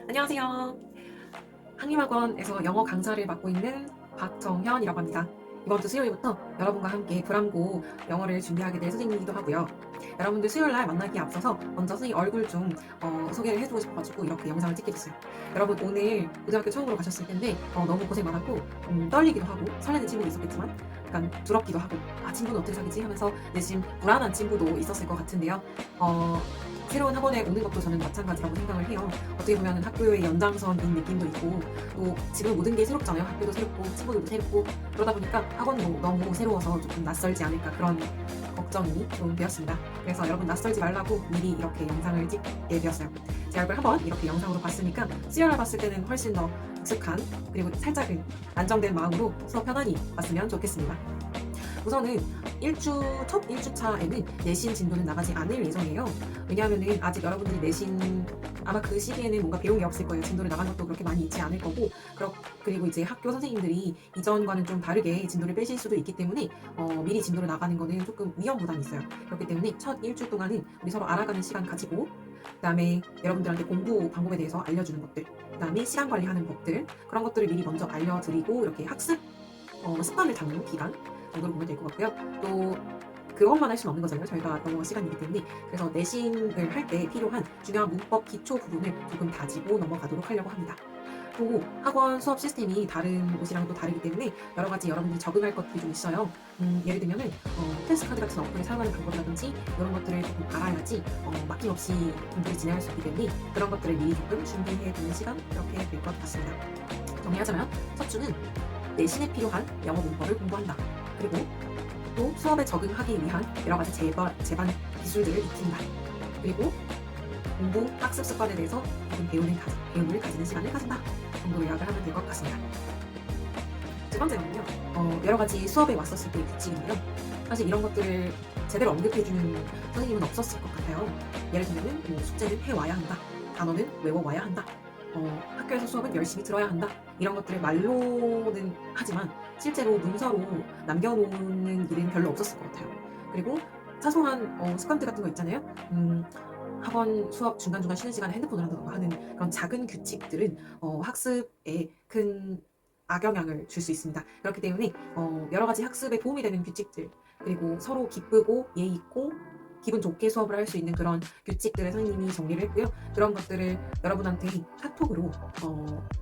안녕하세요. 한림학원에서 영어 강사를 맡고 있는 박정현이라고 합니다. 이번 주 수요일부터 여러분과 함께 불암고 영어를 준비하게 될 선생님이기도 하고요. 여러분들 수요일날 만나기에 앞서서 먼저 선생님 얼굴 좀 소개를 해주고 싶어가지고 이렇게 영상을 찍게 됐어요. 여러분 오늘 고등학교 처음으로 가셨을 텐데 너무 고생 많았고 떨리기도 하고 설레는 친구도 있었겠지만 약간 두렵기도 하고 친구는 어떻게 사귀지 하면서 내심 불안한 친구도 있었을 것 같은데요. 새로운 학원에 오는 것도 저는 마찬가지라고 생각을 해요. 어떻게 보면 학교의 연장선인 느낌도 있고 또 지금 모든 게 새롭잖아요. 학교도 새롭고 친구들도 새롭고 그러다 보니까 학원도 너무 새로워서 조금 낯설지 않을까 그런 걱정이 좀 되었습니다. 그래서 여러분 낯설지 말라고 미리 이렇게 영상을 찍게 되었어요. 제 얼굴 한번 이렇게 영상으로 봤으니까 수요일날 봤을 때는 훨씬 더 익숙한 그리고 살짝은 안정된 마음으로 수업 편안히 봤으면 좋겠습니다. 우선은 첫 1주차에는 내신 진도는 나가지 않을 예정이에요. 왜냐하면 아직 여러분들이 내신 아마 그 시기에는 뭔가 배운 게 없을 거예요. 진도를 나간 것도 그렇게 많이 있지 않을 거고 그리고 이제 학교 선생님들이 이전과는 좀 다르게 진도를 빼실 수도 있기 때문에 미리 진도를 나가는 거는 조금 위험 부담이 있어요. 그렇기 때문에 첫 1주 동안은 우리 서로 알아가는 시간 가지고 그다음에 여러분들한테 공부 방법에 대해서 알려주는 것들 그다음에 시간 관리하는 법들 그런 것들을 미리 먼저 알려드리고 이렇게 학습 습관을 잡는 기간 정도로 보면 될 것 같고요. 또 그것만 할 수는 없는 거잖아요. 저희가 넘어갈 시간이기 때문에. 그래서 내신을 할 때 필요한 중요한 문법 기초 부분을 조금 다지고 넘어가도록 하려고 합니다. 또 학원 수업 시스템이 다른 곳이랑 또 다르기 때문에 여러 가지 여러분들이 적응할 것들이 좀 있어요. 예를 들면은 패스카드 같은 어플을 사용하는 방법이라든지 이런 것들을 조금 알아야지 막힘없이 공부를 진행할 수 있기 때문에 그런 것들을 미리 조금 준비해 두는 시간 이렇게 될 것 같습니다. 정리하자면 첫 주는 내신에 필요한 영어 문법을 공부한다. 그리고 또 수업에 적응하기 위한 여러 가지 제반 기술들을 익힌다. 그리고 공부, 학습 습관에 대해서 조금 배움을 가지는 시간을 가진다. 정도 요약을 하면 될 것 같습니다. 두 번째는요, 여러 가지 수업에 왔었을 때의 규칙인데요. 사실 이런 것들을 제대로 언급해주는 선생님은 없었을 것 같아요. 예를 들면 숙제는 해와야 한다. 단어는 외워와야 한다. 학교에서 수업은 열심히 들어야 한다. 이런 것들을 말로는 하지만 실제로 문서로 남겨놓는 일은 별로 없었을 것 같아요. 그리고 사소한 습관들 같은 거 있잖아요. 학원 수업 중간중간 쉬는 시간에 핸드폰을 한다던가 하는 그런 작은 규칙들은 학습에 큰 악영향을 줄 수 있습니다. 그렇기 때문에 여러 가지 학습에 도움이 되는 규칙들 그리고 서로 기쁘고 예의 있고 기분 좋게 수업을 할 수 있는 그런 규칙들을 선생님이 정리를 했고요. 그런 것들을 여러분한테 카톡으로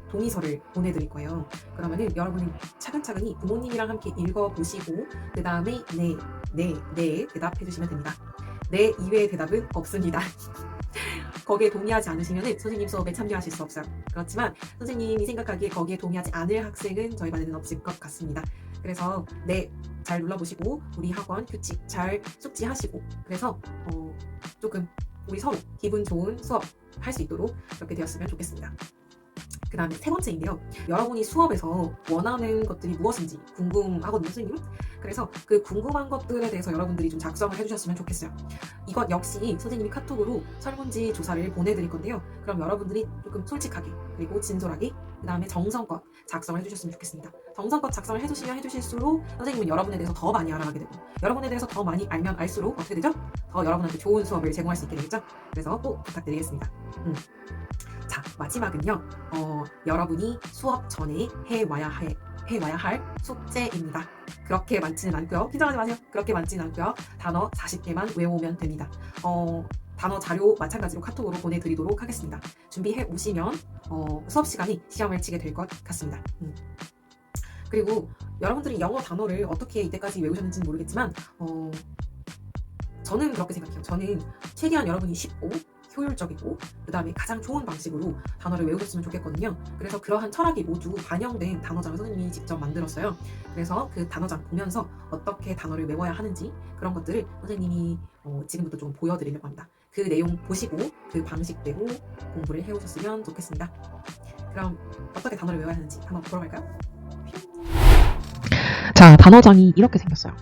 동의서를 보내드릴 거예요. 그러면은 여러분이 차근차근히 부모님이랑 함께 읽어보시고 그 다음에 네 대답해 주시면 됩니다. 네 이외의 대답은 없습니다. 거기에 동의하지 않으시면 선생님 수업에 참여하실 수 없어요. 그렇지만 선생님이 생각하기에 거기에 동의하지 않을 학생은 저희 반에는 없을 것 같습니다. 그래서 네 잘 눌러보시고 우리 학원 규칙 잘 숙지하시고 그래서 조금 우리 서로 기분 좋은 수업 할 수 있도록 그렇게 되었으면 좋겠습니다. 그 다음에 세 번째인데요. 여러분이 수업에서 원하는 것들이 무엇인지 궁금하거든요, 선생님. 그래서 그 궁금한 것들에 대해서 여러분들이 좀 작성을 해주셨으면 좋겠어요. 이것 역시 선생님이 카톡으로 설문지 조사를 보내드릴 건데요. 그럼 여러분들이 조금 솔직하게 그리고 진솔하게 그 다음에 정성껏 작성을 해주셨으면 좋겠습니다. 정성껏 작성을 해주시면 해주실수록 선생님은 여러분에 대해서 더 많이 알아가게 되고 여러분에 대해서 더 많이 알면 알수록 어떻게 되죠? 더 여러분한테 좋은 수업을 제공할 수 있게 되겠죠? 그래서 꼭 부탁드리겠습니다. 자, 마지막은요. 여러분이 수업 전에 해와야 할 숙제입니다. 그렇게 많지는 않고요. 긴장하지 마세요. 그렇게 많지는 않고요. 단어 40개만 외워오면 됩니다. 단어 자료 마찬가지로 카톡으로 보내드리도록 하겠습니다. 준비해 오시면 수업 시간에 시험을 치게 될 것 같습니다. 그리고 여러분들이 영어 단어를 어떻게 이때까지 외우셨는지는 모르겠지만 저는 그렇게 생각해요. 저는 최대한 여러분이 쉽고 효율적이고 그 다음에 가장 좋은 방식으로 단어를 외우셨으면 좋겠거든요. 그래서 그러한 철학이 모두 반영된 단어장을 선생님이 직접 만들었어요. 그래서 그 단어장 보면서 어떻게 단어를 외워야 하는지 그런 것들을 선생님이 지금부터 좀 보여드리려고 합니다. 그 내용 보시고 그 방식대로 공부를 해오셨으면 좋겠습니다. 그럼 어떻게 단어를 외워야 하는지 한번 보러 갈까요? 자, 단어장이 이렇게 생겼어요.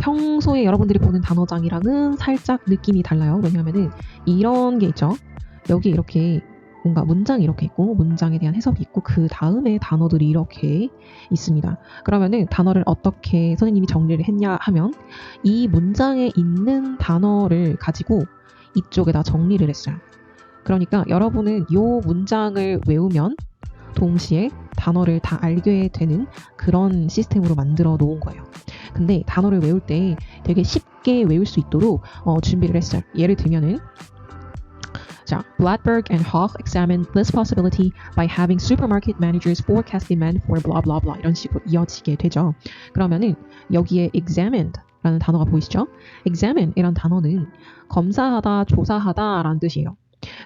평소에 여러분들이 보는 단어장이랑은 살짝 느낌이 달라요. 왜냐하면은 이런 게 있죠. 여기 이렇게 뭔가 문장이 이렇게 있고 문장에 대한 해석이 있고 그 다음에 단어들이 이렇게 있습니다. 그러면은 단어를 어떻게 선생님이 정리를 했냐 하면 이 문장에 있는 단어를 가지고 이쪽에다 정리를 했어요. 그러니까 여러분은 이 문장을 외우면 동시에 단어를 다 알게 되는 그런 시스템으로 만들어 놓은 거예요. 근데 단어를 외울 때 되게 쉽게 외울 수 있도록 준비를 했어요. 예를 들면은 자, Bladberg and Hoch examined this possibility by having supermarket managers forecast demand for blah blah blah 이런 식으로 이어지게 되죠. 그러면은 여기에 examined 라는 단어가 보이시죠? examine 이란 단어는 검사하다, 조사하다 라는 뜻이에요.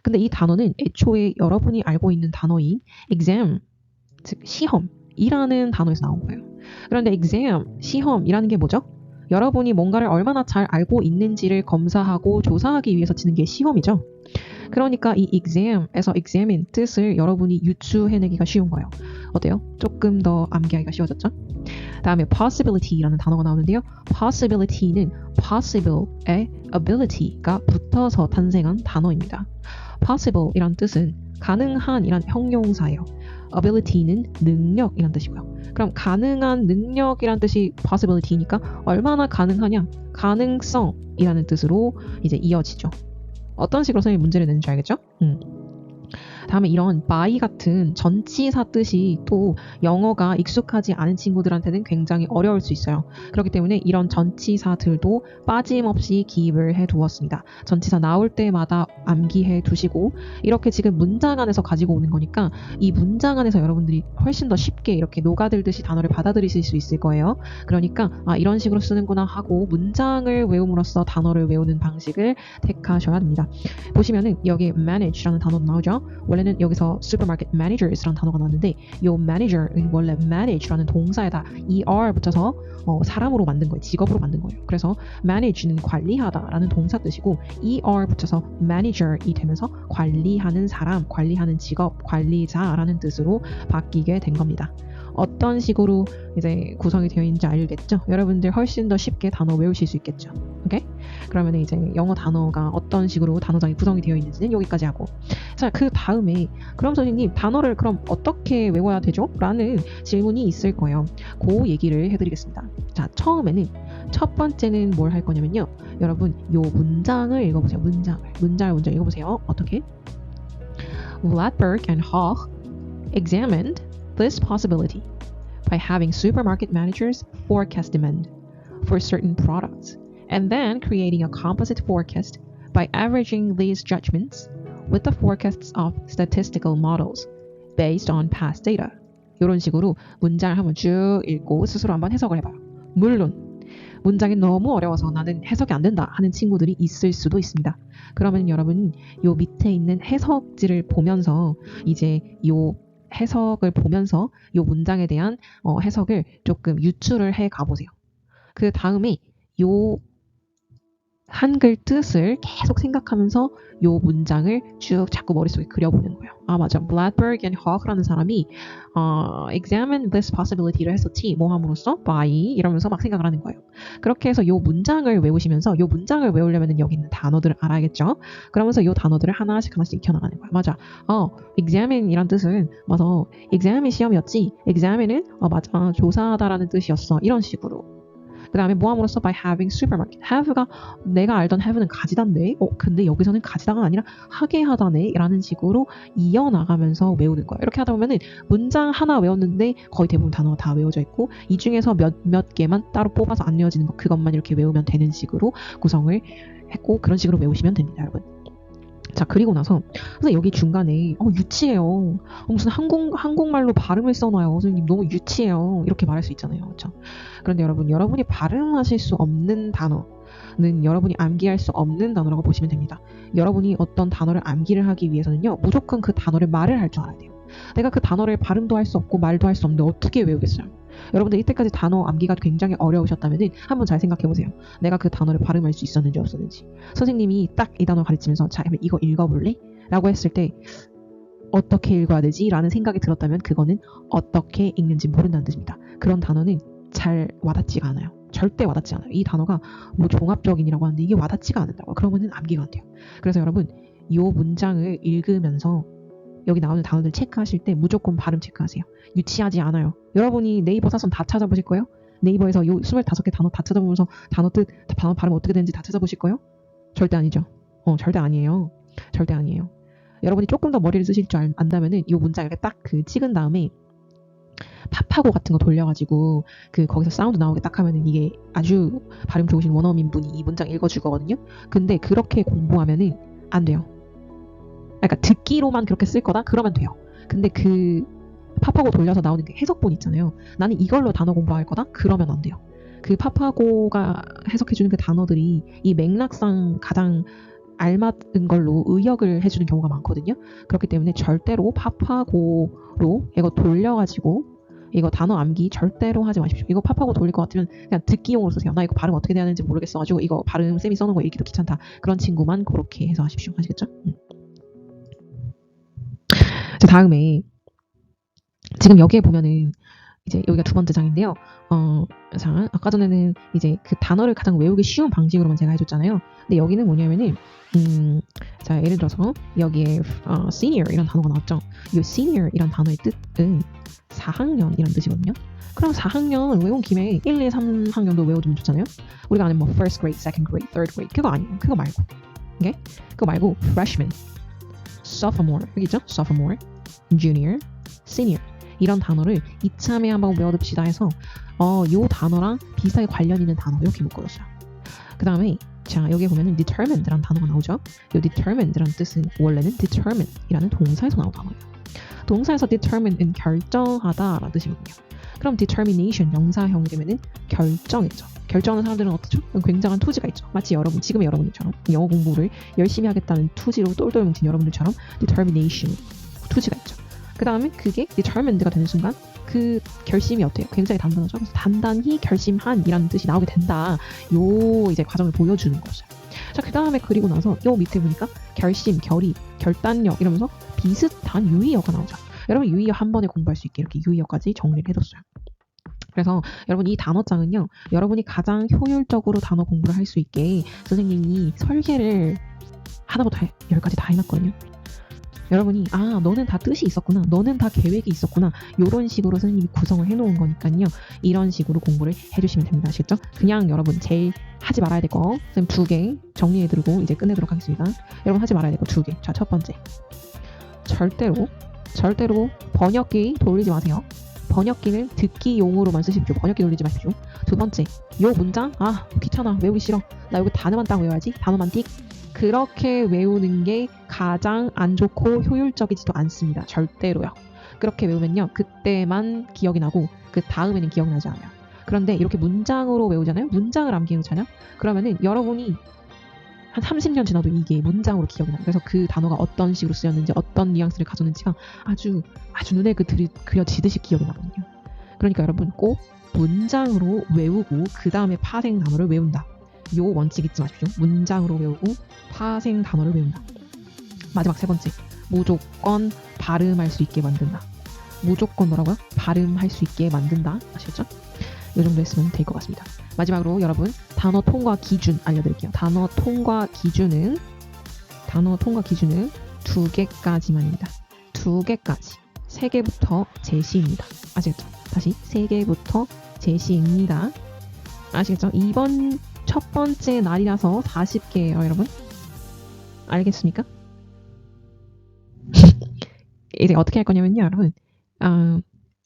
근데 이 단어는 애초에 여러분이 알고 있는 단어인 exam, 즉 시험이라는 단어에서 나온 거예요. 그런데 exam, 시험이라는 게 뭐죠? 여러분이 뭔가를 얼마나 잘 알고 있는지를 검사하고 조사하기 위해서 치는 게 시험이죠. 그러니까 이 exam에서 examine 뜻을 여러분이 유추해내기가 쉬운 거예요. 어때요? 조금 더 암기하기가 쉬워졌죠? 다음에 possibility라는 단어가 나오는데요. possibility는 possible에 ability가 붙어서 탄생한 단어입니다. possible 이란 뜻은 가능한 이란 형용사예요. ability는 능력이란 뜻이고요. 그럼 가능한 능력이란 뜻이 possibility니까 얼마나 가능하냐? 가능성이라는 뜻으로 이제 이어지죠. 어떤 식으로 선생님이 문제를 내는 줄 알겠죠? 다음에 이런 by 같은 전치사 뜻이 또 영어가 익숙하지 않은 친구들한테는 굉장히 어려울 수 있어요. 그렇기 때문에 이런 전치사들도 빠짐없이 기입을 해두었습니다. 전치사 나올 때마다 암기해 두시고 이렇게 지금 문장 안에서 가지고 오는 거니까 이 문장 안에서 여러분들이 훨씬 더 쉽게 이렇게 녹아들듯이 단어를 받아들이실 수 있을 거예요. 그러니까 이런 식으로 쓰는구나 하고 문장을 외움으로써 단어를 외우는 방식을 택하셔야 됩니다. 보시면은 여기 manage라는 단어도 나오죠. 원래는 여기서 supermarket managers라는 단어가 나왔는데 이 manager은 원래 manage라는 동사에다 er 붙여서 사람으로 만든 거예요. 직업으로 만든 거예요. 그래서 manage는 관리하다라는 동사 뜻이고 er 붙여서 manager이 되면서 관리하는 사람, 관리하는 직업, 관리자라는 뜻으로 바뀌게 된 겁니다. 어떤 식으로 이제 구성이 되어 있는지 알겠죠? 여러분들 훨씬 더 쉽게 단어 외우실 수 있겠죠? 오케이? 그러면 이제 영어 단어가 어떤 식으로 단어장이 구성이 되어 있는지는 여기까지 하고 자, 그 다음에 그럼 선생님 단어를 그럼 어떻게 외워야 되죠? 라는 질문이 있을 거예요. 그 얘기를 해드리겠습니다. 자, 처음에는 첫 번째는 뭘 할 거냐면요. 여러분 요 문장을 읽어보세요. 문장을 먼저 읽어보세요. 어떻게? Bladberg and Hoch examined this possibility by having supermarket managers forecast demand for certain products and then creating a composite forecast by averaging these judgments with the forecasts of statistical models based on past data. 이런 식으로 문장을 한번 쭉 읽고 스스로 한번 해석을 해봐요. 물론 문장이 너무 어려워서 나는 해석이 안 된다 하는 친구들이 있을 수도 있습니다. 그러면 여러분 요 밑에 있는 해석지를 보면서 이제 요 해석을 보면서 요 문장에 대한 해석을 조금 유추를 해 가보세요. 그 다음에 요 한글 뜻을 계속 생각하면서 요 문장을 쭉 자꾸 머릿속에 그려보는 거예요. 아 맞아. Bladberg and Hoch라는 사람이 examine this possibility를 했었지 뭐 함으로써 by 이러면서 막 생각을 하는 거예요. 그렇게 해서 요 문장을 외우시면서 요 문장을 외우려면 여기 있는 단어들을 알아야겠죠. 그러면서 요 단어들을 하나씩 익혀나가는 거예요. 맞아. examine 이란 뜻은 맞아. exam이 시험이었지. examine은 맞아. 조사하다라는 뜻이었어. 이런 식으로. 그 다음에 모함으로써 by having supermarket. have가 내가 알던 have는 가지다인데 근데 여기서는 가지다가 아니라 하게 하다네 라는 식으로 이어나가면서 외우는 거예요. 이렇게 하다 보면은 문장 하나 외웠는데 거의 대부분 단어가 다 외워져 있고 이 중에서 몇 개만 따로 뽑아서 안 외워지는 거 그것만 이렇게 외우면 되는 식으로 구성을 했고 그런 식으로 외우시면 됩니다. 여러분. 자 그리고 나서 선생님 여기 중간에 유치해요. 무슨 한국말로 발음을 써놔요. 선생님 너무 유치해요. 이렇게 말할 수 있잖아요. 그렇죠? 그런데 여러분이 발음하실 수 없는 단어는 여러분이 암기할 수 없는 단어라고 보시면 됩니다. 여러분이 어떤 단어를 암기를 하기 위해서는요. 무조건 그 단어를 말을 할 줄 알아야 돼요. 내가 그 단어를 발음도 할 수 없고 말도 할 수 없는데 어떻게 외우겠어요? 여러분들 이때까지 단어 암기가 굉장히 어려우셨다면 한번 잘 생각해보세요. 내가 그 단어를 발음할 수 있었는지 없었는지. 선생님이 딱 이 단어 가르치면서 자 이거 읽어볼래? 라고 했을 때 어떻게 읽어야 되지? 라는 생각이 들었다면 그거는 어떻게 읽는지 모른다는 뜻입니다. 그런 단어는 잘 와닿지가 않아요. 절대 와닿지 않아요. 이 단어가 뭐 종합적인이라고 하는데 이게 와닿지가 않는다고. 그러면은 암기가 안 돼요. 그래서 여러분 이 문장을 읽으면서 여기 나오는 단어들 체크하실 때 무조건 발음 체크하세요. 유치하지 않아요. 여러분이 네이버 사전 다 찾아보실 거예요? 네이버에서 요 25개 단어 다 찾아보면서 단어 발음 어떻게 되는지 다 찾아보실 거예요? 절대 아니죠. 절대 아니에요. 절대 아니에요. 여러분이 조금 더 머리를 쓰실 줄 안다면은 이 문장 이렇게 딱 그 찍은 다음에 팝하고 같은 거 돌려가지고 그 거기서 사운드 나오게 딱 하면은 이게 아주 발음 좋으신 원어민 분이 이 문장 읽어주거든요. 근데 그렇게 공부하면은 안 돼요. 그러니까 듣기로만 그렇게 쓸 거다? 그러면 돼요. 근데 그 팝하고 돌려서 나오는 그 해석본 있잖아요. 나는 이걸로 단어 공부할 거다? 그러면 안 돼요. 그 팝하고가 해석해주는 그 단어들이 이 맥락상 가장 알맞은 걸로 의역을 해주는 경우가 많거든요. 그렇기 때문에 절대로 팝하고로 이거 돌려가지고 이거 단어 암기 절대로 하지 마십시오. 이거 팝하고 돌릴 것 같으면 그냥 듣기용으로 쓰세요. 나 이거 발음 어떻게 돼야 하는지 모르겠어가지고 이거 발음 쌤이 써놓은 거 읽기도 귀찮다. 그런 친구만 그렇게 해서 하십시오. 아시겠죠? 자, 다음에 지금 여기에 보면은 이제 여기가 두 번째 장인데요. 자, 아까 전에는 이제 그 단어를 가장 외우기 쉬운 방식으로만 제가 해줬잖아요. 근데 여기는 뭐냐면은 자, 예를 들어서 여기에 senior 이런 단어가 나왔죠. 이 senior 이란 단어의 뜻은 4학년이란 뜻이거든요. 그럼 4학년 외운 김에 1, 2, 3학년도 외워두면 좋잖아요. 우리가 아는 뭐 first grade, second grade, third grade 그거 아니에요. 그거 말고, 오케이? 그거 말고 freshman, sophomore 여기 있죠? sophomore, junior, senior 이런 단어를 이참에 한번 외워둡시다 해서 요 단어랑 비슷하게 관련 있는 단어 이렇게 묶어줬어요. 그 다음에 자, 여기 보면은 determined라는 단어가 나오죠. 이 determined라는 뜻은 원래는 determine이라는 동사에서 나온 단어예요. 동사에서 determine은 결정하다라는 뜻이거든요. 그럼 determination 명사형이 되면은 결정이죠. 결정하는 사람들은 어떻죠? 굉장한 투지가 있죠. 마치 여러분, 지금의 여러분들처럼 영어 공부를 열심히 하겠다는 투지로 똘똘 뭉친 여러분들처럼 determination, 투지가 있죠. 그 다음에 그게 determined가 되는 순간 그 결심이 어때요? 굉장히 단단하죠. 그래서 단단히 결심한이라는 뜻이 나오게 된다. 요 이제 과정을 보여주는 거죠. 자, 그 다음에 그리고 나서 요 밑에 보니까 결심, 결의, 결단력 이러면서 비슷한 유의어가 나오죠. 여러분 유의어 한 번에 공부할 수 있게 이렇게 유의어까지 정리를 해뒀어요. 그래서 여러분 이 단어장은요, 여러분이 가장 효율적으로 단어 공부를 할 수 있게 선생님이 설계를 하나부터 10까지 다 해놨거든요. 여러분이 너는 다 뜻이 있었구나, 너는 다 계획이 있었구나, 이런 식으로 선생님이 구성을 해놓은 거니까요. 이런 식으로 공부를 해주시면 됩니다. 아시겠죠? 그냥 여러분 제일 하지 말아야 될 거 선생님 2개 정리해드리고 이제 끝내도록 하겠습니다. 여러분 하지 말아야 될 거 2개. 자, 첫 번째, 절대로 번역기 돌리지 마세요. 번역기는 듣기용으로만 쓰십시오. 번역기 돌리지 마십시오. 두 번째, 요 문장 귀찮아, 외우기 싫어, 나 여기 단어만 딱 외워야지, 단어만 띡, 그렇게 외우는 게 가장 안 좋고 효율적이지도 않습니다. 절대로요. 그렇게 외우면요, 그때만 기억이 나고 그 다음에는 기억이 나지 않아요. 그런데 이렇게 문장으로 외우잖아요. 문장을 암기해놓잖아요. 그러면은 여러분이 한 30년 지나도 이게 문장으로 기억이 나요. 그래서 그 단어가 어떤 식으로 쓰였는지, 어떤 뉘앙스를 가졌는지가 아주 눈에 그려지듯이 기억이 나거든요. 그러니까 여러분 꼭 문장으로 외우고 그 다음에 파생 단어를 외운다. 요 원칙 잊지 마십시오. 문장으로 외우고 파생 단어를 외운다. 마지막 세 번째, 무조건 발음할 수 있게 만든다. 무조건 뭐라고요? 발음할 수 있게 만든다. 아시겠죠? 이 정도 했으면 될 것 같습니다. 마지막으로 여러분 단어 통과 기준 알려드릴게요. 단어 통과 기준은 2개까지만입니다. 2개까지. 3개부터 제시입니다. 아시겠죠? 다시 3개부터 제시입니다. 아시겠죠? 이번 첫 번째 날이라서 40개예요, 여러분. 알겠습니까? 이제 어떻게 할 거냐면요, 여러분.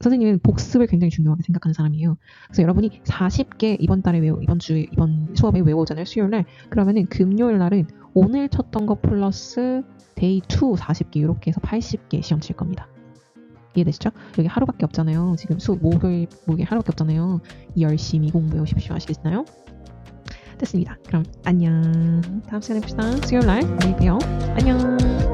선생님은 복습을 굉장히 중요하게 생각하는 사람이에요. 그래서 여러분이 40개 이번 수업에 외워오잖아요, 수요일 날. 그러면은 금요일 날은 오늘 쳤던 거 플러스 데이 2 40개 이렇게 해서 80개 시험 칠 겁니다. 이해되시죠? 여기 하루밖에 없잖아요. 지금 목요일 하루밖에 없잖아요. 열심히 공부해 오십시오. 아시겠나요? 됐습니다. 그럼 안녕. 다음 시간에 봅시다. 수요일 날 내일 봬요. 안녕.